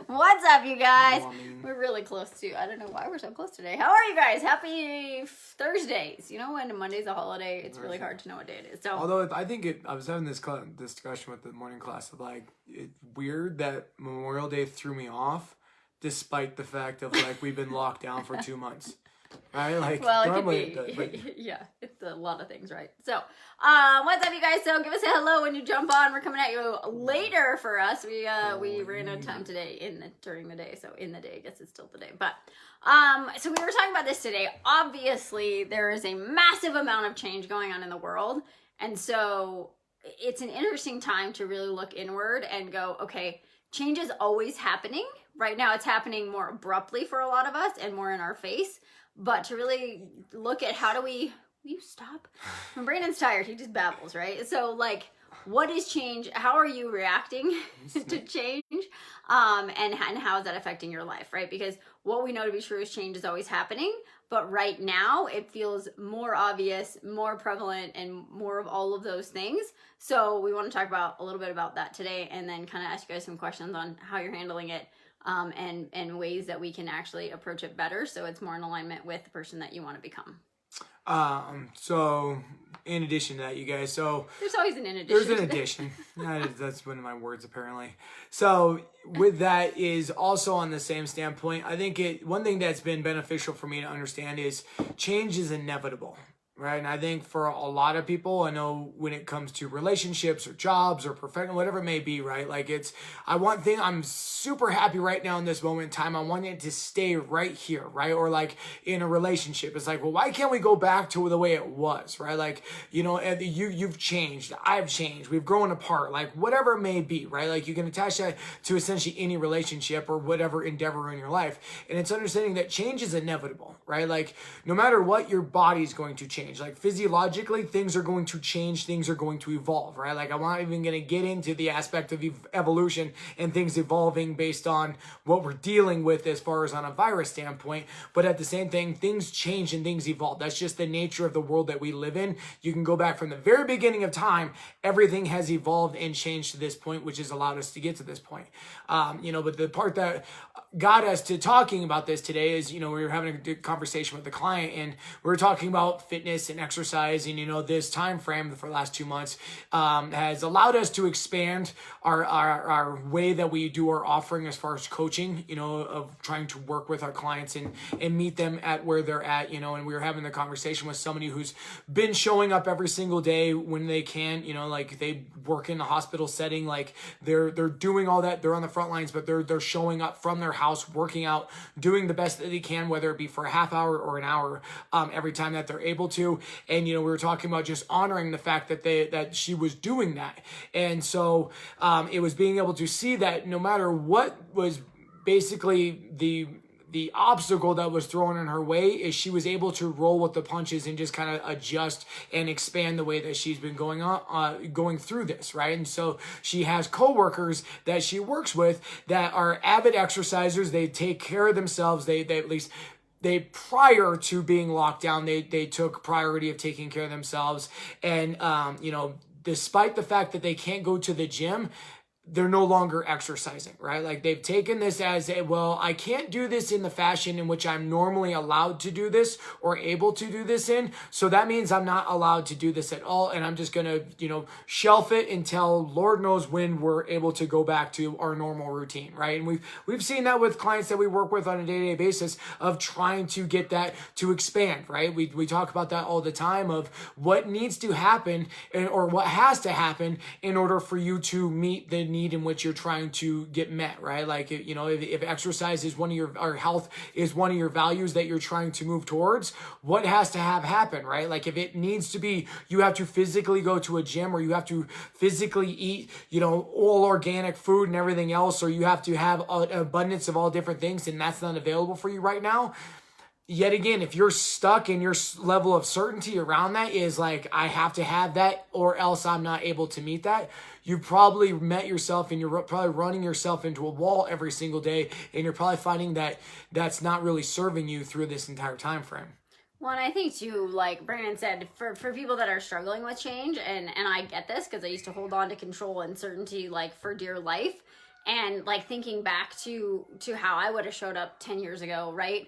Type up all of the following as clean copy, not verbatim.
What's up, you guys? Morning. We're really close to, I don't know why we're so close today. How are you guys? Happy Thursdays. You know, when Monday's a holiday, it's really hard to know what day it is. So, Although I think I was having this discussion with the morning class of like, it's weird that Memorial Day threw me off, despite the fact of like we've been locked down for 2 months. Right? Like, well, it normally could be, but yeah, it's a lot of things, right? So, what's up, you guys? So, give us a hello when you jump on. We're coming at you later for us. We ran out of time today during the day, so in the day, I guess it's still the day. But, so we were talking about this today. Obviously, there is a massive amount of change going on in the world, and so it's an interesting time to really look inward and go, okay, change is always happening. Right now, it's happening more abruptly for a lot of us and more in our face. But to really look at how do will you stop? When Brandon's tired, he just babbles, right? So like, what is change? How are you reacting to change? And how is that affecting your life, right? Because what we know to be true is change is always happening. But right now it feels more obvious, more prevalent, and more of all of those things. So we want to talk about a little bit about that today, and then kind of ask you guys some questions on how you're handling it. And ways that we can actually approach it better so it's more in alignment with the person that you want to become. So in addition to that, you guys, so there's always an in addition. There's an addition. That's one of my words apparently. So with that is also on the same standpoint, I think one thing that's been beneficial for me to understand is change is inevitable. Right. And I think for a lot of people, I know when it comes to relationships or jobs or professional, whatever it may be, right? Like I'm super happy right now in this moment in time. I want it to stay right here, right? Or like in a relationship, it's like, well, why can't we go back to the way it was, right? Like, you know, you've changed, I've changed, we've grown apart, like whatever it may be, right? Like you can attach that to essentially any relationship or whatever endeavor in your life. And it's understanding that change is inevitable, right? Like no matter what, your body's going to change. Like physiologically, things are going to change, things are going to evolve, right? Like I'm not even going to get into the aspect of evolution and things evolving based on what we're dealing with as far as on a virus standpoint. But at the same thing, things change and things evolve. That's just the nature of the world that we live in. You can go back from the very beginning of time, everything has evolved and changed to this point, which has allowed us to get to this point. But the part that got us to talking about this today is, we were having a conversation with the client and we were talking about fitness and exercise, and this time frame for the last 2 months has allowed us to expand our way that we do our offering as far as coaching, of trying to work with our clients and meet them at where they're at, and we were having the conversation with somebody who's been showing up every single day when they can, like they work in a hospital setting, like they're doing all that, they're on the front lines, but they're showing up from their house, working out, doing the best that they can, whether it be for a half hour or an hour, every time that they're able to. And we were talking about just honoring the fact that she was doing that. And so it was being able to see that no matter what was basically the obstacle that was thrown in her way, is she was able to roll with the punches and just kind of adjust and expand the way that she's been going through this, right? And so she has coworkers that she works with that are avid exercisers. They take care of themselves. They at least prior to being locked down, they took priority of taking care of themselves. And, despite the fact that they can't go to the gym, they're no longer exercising, right? Like they've taken this as I can't do this in the fashion in which I'm normally allowed to do this or able to do this in. So that means I'm not allowed to do this at all. And I'm just going to, shelf it until Lord knows when we're able to go back to our normal routine, right? And we've seen that with clients that we work with on a day-to-day basis of trying to get that to expand, right? We talk about that all the time of what needs to happen or what has to happen in order for you to meet the need in which you're trying to get met, right? Like, if exercise is or health is one of your values that you're trying to move towards, what has to happen, right? Like if it needs to be, you have to physically go to a gym or you have to physically eat, all organic food and everything else, or you have to have an abundance of all different things and that's not available for you right now. Yet again, if you're stuck in your level of certainty around that is like, I have to have that or else I'm not able to meet that, you've probably met yourself and you're probably running yourself into a wall every single day. And you're probably finding that that's not really serving you through this entire time frame. Well, and I think too, like Brandon said, for people that are struggling with change, and I get this because I used to hold on to control and certainty like for dear life. And like thinking back to how I would have showed up 10 years ago, right?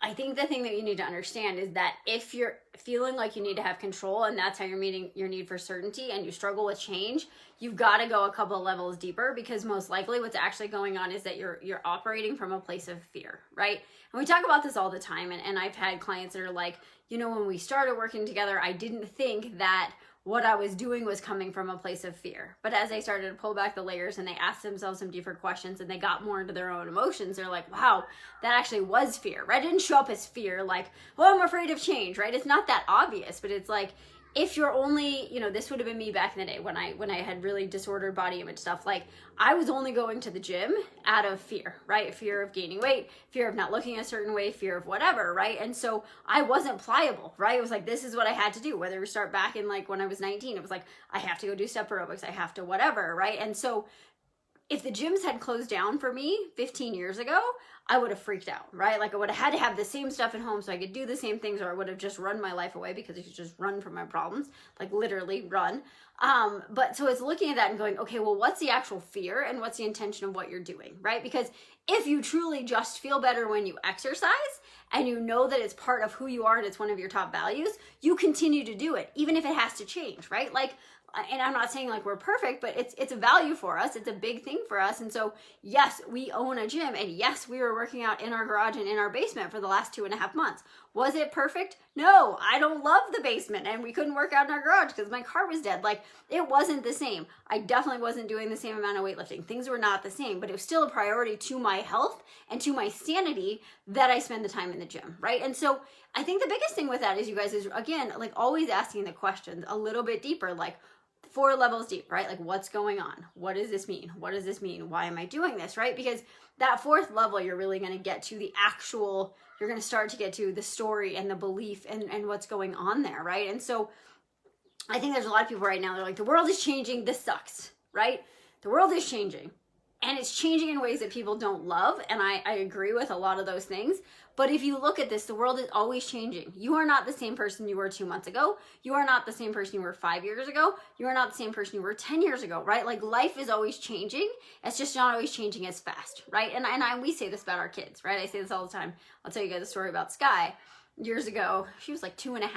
I think the thing that you need to understand is that if you're feeling like you need to have control and that's how you're meeting your need for certainty and you struggle with change, you've got to go a couple of levels deeper, because most likely what's actually going on is that you're operating from a place of fear, right? And we talk about this all the time. And I've had clients that are like, you know, when we started working together, I didn't think that what I was doing was coming from a place of fear. But as they started to pull back the layers and they asked themselves some deeper questions and they got more into their own emotions, they're like, wow, that actually was fear, right? It didn't show up as fear like, oh, I'm afraid of change, right? It's not that obvious, but it's like, if you're only, you know, this would have been me back in the day when I had really disordered body image stuff. Like, I was only going to the gym out of fear, right? Fear of gaining weight, fear of not looking a certain way, fear of whatever, right? And so I wasn't pliable, right? It was like, this is what I had to do. Whether we start back in like when I was 19, it was like, I have to go do step aerobics, I have to whatever, right? And so if the gyms had closed down for me 15 years ago, I would have freaked out, right? Like I would have had to have the same stuff at home so I could do the same things, or I would have just run my life away because I could just run from my problems, like literally run. But so it's looking at that and going, okay, well, what's the actual fear and what's the intention of what you're doing, right? Because if you truly just feel better when you exercise and you know that it's part of who you are and it's one of your top values, you continue to do it, even if it has to change, right? Like, and I'm not saying like we're perfect, but it's a value for us. It's a big thing for us. And so, yes, we own a gym, and yes, we were working out in our garage and in our basement for the last 2.5 months. Was it perfect? No, I don't love the basement, and we couldn't work out in our garage because my car was dead. Like, it wasn't the same. I definitely wasn't doing the same amount of weightlifting. Things were not the same, but it was still a priority to my health and to my sanity that I spend the time in the gym, right? And so I think the biggest thing with that is, you guys, is again, like always asking the questions a little bit deeper, like 4 levels deep, right? Like, what's going on? What does this mean? What does this mean? Why am I doing this, right? Because that 4th level, you're really going to get to the actual, you're going to start to get to the story and the belief and what's going on there, right? And so I think there's a lot of people right now, they're like, the world is changing, this sucks, right? The world is changing. And it's changing in ways that people don't love. And I agree with a lot of those things. But if you look at this, the world is always changing. You are not the same person you were 2 months ago. You are not the same person you were 5 years ago. You are not the same person you were 10 years ago, right? Like, life is always changing. It's just not always changing as fast, right? And we say this about our kids, right? I say this all the time. I'll tell you guys a story about Sky. Years ago, she was like 2.5.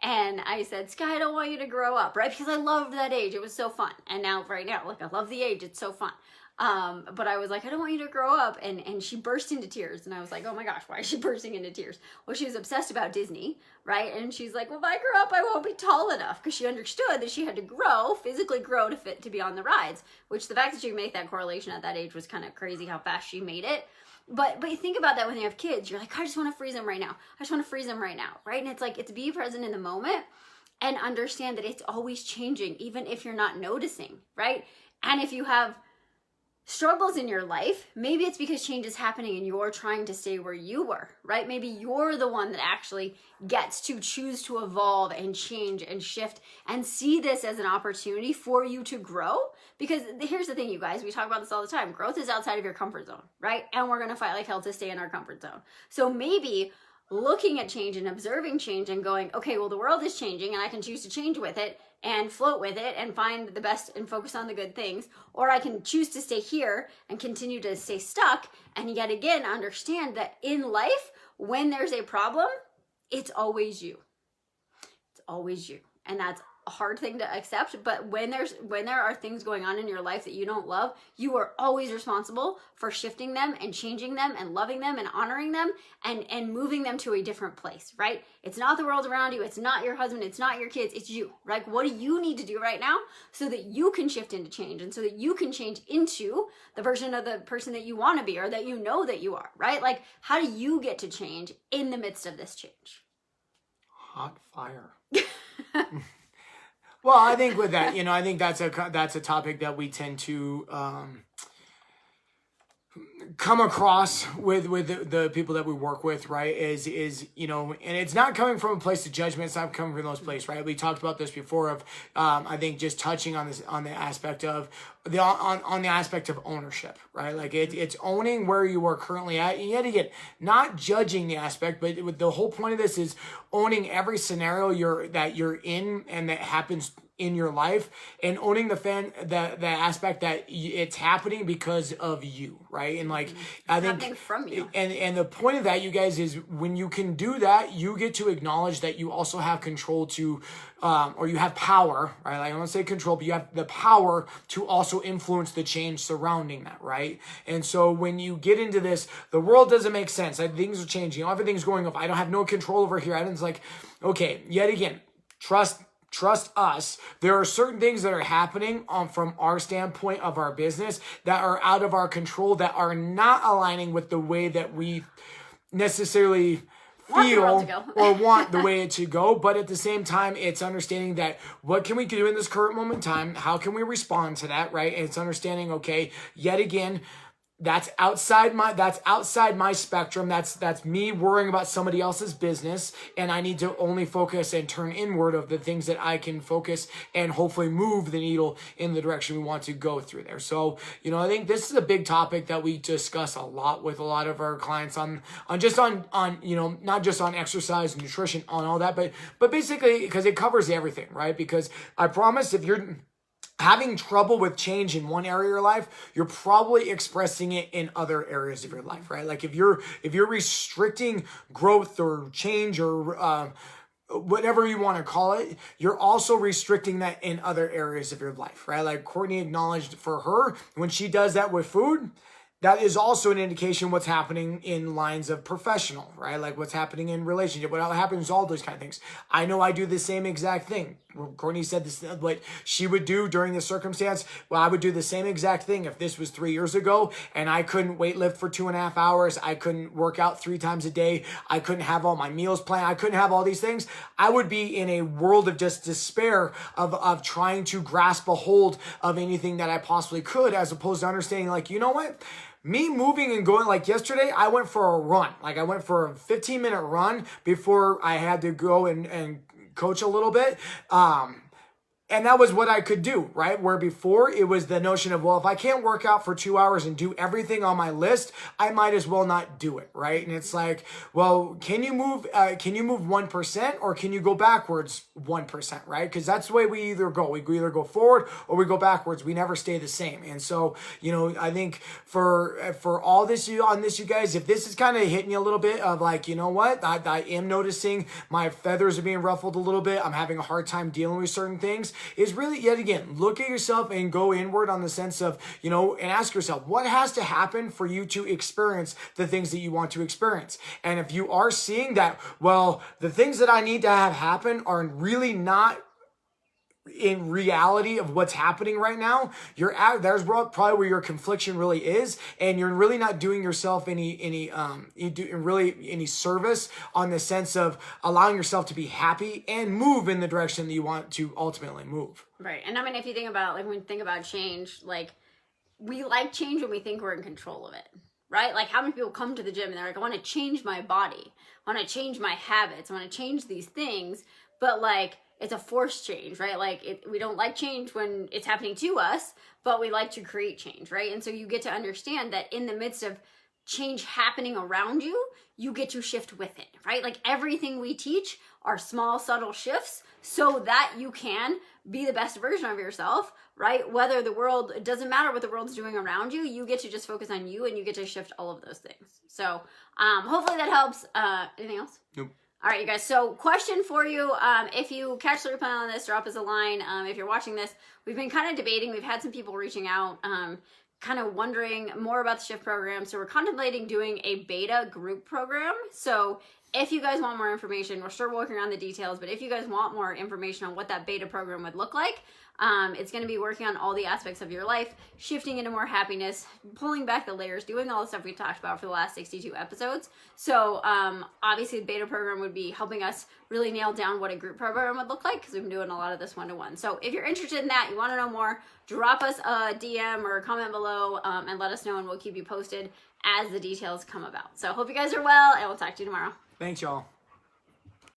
And I said, Sky, I don't want you to grow up, right? Because I loved that age. It was so fun. And now, right now, like, I love the age. It's so fun. But I was like, I don't want you to grow up. And she burst into tears. And I was like, oh my gosh, why is she bursting into tears? Well, she was obsessed about Disney, right? And she's like, well, if I grow up, I won't be tall enough. Because she understood that she had to grow, physically grow to be on the rides. Which the fact that she could make that correlation at that age was kind of crazy how fast she made it. But you think about that when you have kids. You're like, I just want to freeze them right now. I just want to freeze them right now, right? And it's like, it's be present in the moment and understand that it's always changing, even if you're not noticing, right? And if you have struggles in your life, maybe it's because change is happening and you're trying to stay where you were, right? Maybe you're the one that actually gets to choose to evolve and change and shift and see this as an opportunity for you to grow. Because here's the thing, you guys, we talk about this all the time. Growth is outside of your comfort zone, right? And we're going to fight like hell to stay in our comfort zone. So maybe looking at change and observing change and going, okay, well, the world is changing and I can choose to change with it and float with it and find the best and focus on the good things. Or I can choose to stay here and continue to stay stuck. And yet again, understand that in life, when there's a problem, it's always you. It's always you. And that's a hard thing to accept, but when there are things going on in your life that you don't love, you are always responsible for shifting them and changing them and loving them and honoring them and moving them to a different place, right? It's not the world around you, it's not your husband, it's not your kids, it's you, right? What do you need to do right now so that you can shift into change and so that you can change into the version of the person that you want to be or that you know that you are, right? Like, how do you get to change in the midst of this change? Hot fire. Well, I think with that, I think that's a topic that we tend to come across with the people that we work with, right? Is and it's not coming from a place of judgment. It's not coming from those places, right? We talked about this before of I think just touching on the aspect of the aspect of ownership, right? Like it's owning where you are currently at, and yet again, not judging the aspect, but the whole point of this is owning every scenario that you're in and that happens in your life and owning the aspect that it's happening because of you, right? And like, I think happening from you. And the point of that, you guys, is when you can do that, you get to acknowledge that you also have control to, or you have power, right? Like, I don't want to say control, but you have the power to also influence the change surrounding that, right? And so when you get into this, the world doesn't make sense. Like, things are changing. Everything's going up. I don't have no control over here. It's like, okay, yet again, trust us. There are certain things that are happening from our standpoint of our business that are out of our control, that are not aligning with the way that we necessarily feel or want the way it to go. But at the same time, it's understanding that what can we do in this current moment in time? How can we respond to that, right? And it's understanding, okay, yet again, that's outside my spectrum. That's me worrying about somebody else's business, and I need to only focus and turn inward of the things that I can focus and hopefully move the needle in the direction we want to go through there. So, I think this is a big topic that we discuss a lot with a lot of our clients on not just on exercise and nutrition, on all that, but basically because it covers everything, right? Because I promise, if you're having trouble with change in one area of your life, you're probably expressing it in other areas of your life, right? Like if you're restricting growth or change or whatever you want to call it, you're also restricting that in other areas of your life, right? Like Courtney acknowledged for her, when she does that with food, that is also an indication what's happening in lines of professional, right? Like what's happening in relationship, what happens, all those kind of things. I know I do the same exact thing. Courtney said this, what she would do during this circumstance. Well, I would do the same exact thing if this was 3 years ago and I couldn't weight lift for 2.5 hours. I couldn't work out 3 times a day. I couldn't have all my meals planned. I couldn't have all these things. I would be in a world of just despair of trying to grasp a hold of anything that I possibly could, as opposed to understanding, like, you know what? Me moving and going, like yesterday, I went for a run. Like I went for a 15-minute run before I had to go and coach a little bit. And that was what I could do, right? Where before it was the notion of, well, if I can't work out for 2 hours and do everything on my list, I might as well not do it, right? And it's like, well, can you move 1% or can you go backwards 1%, right? Because that's the way we either go. We either go forward or we go backwards. We never stay the same. And so, I think for all this, on this, you guys, if this is kind of hitting you a little bit of like, you know what, I am noticing my feathers are being ruffled a little bit. I'm having a hard time dealing with certain things. Is really, yet again, look at yourself and go inward on the sense of, and ask yourself, what has to happen for you to experience the things that you want to experience? And if you are seeing that, well, the things that I need to have happen are really not in reality of what's happening right now, there's probably where your confliction really is, and you're really not doing yourself any service on the sense of allowing yourself to be happy and move in the direction that you want to ultimately move. Right. And I mean, if you think about, like, when we think about change, like, we like change when we think we're in control of it, right? Like, how many people come to the gym and they're like, I want to change my body, I want to change my habits, I want to change these things, but like, it's a forced change, right? Like we don't like change when it's happening to us, but we like to create change, right? And so you get to understand that in the midst of change happening around you, you get to shift with it, right? Like everything we teach are small, subtle shifts so that you can be the best version of yourself, right? Whether it doesn't matter what the world's doing around you, you get to just focus on you and you get to shift all of those things. So hopefully that helps. Anything else? Nope. All right, you guys. So question for you. If you catch the replay on this, drop us a line. If you're watching this, we've been kind of debating. We've had some people reaching out, kind of wondering more about the Shift program. So we're contemplating doing a beta group program. So if you guys want more information, we're still working on the details, but if you guys want more information on what that beta program would look like, it's going to be working on all the aspects of your life, shifting into more happiness, pulling back the layers, doing all the stuff we talked about for the last 62 episodes. So obviously the beta program would be helping us really nail down what a group program would look like, because we've been doing a lot of this one-to-one. So if you're interested in that, you want to know more, drop us a DM or a comment below and let us know, and we'll keep you posted as the details come about. So hope you guys are well, and we'll talk to you tomorrow. Thanks, y'all.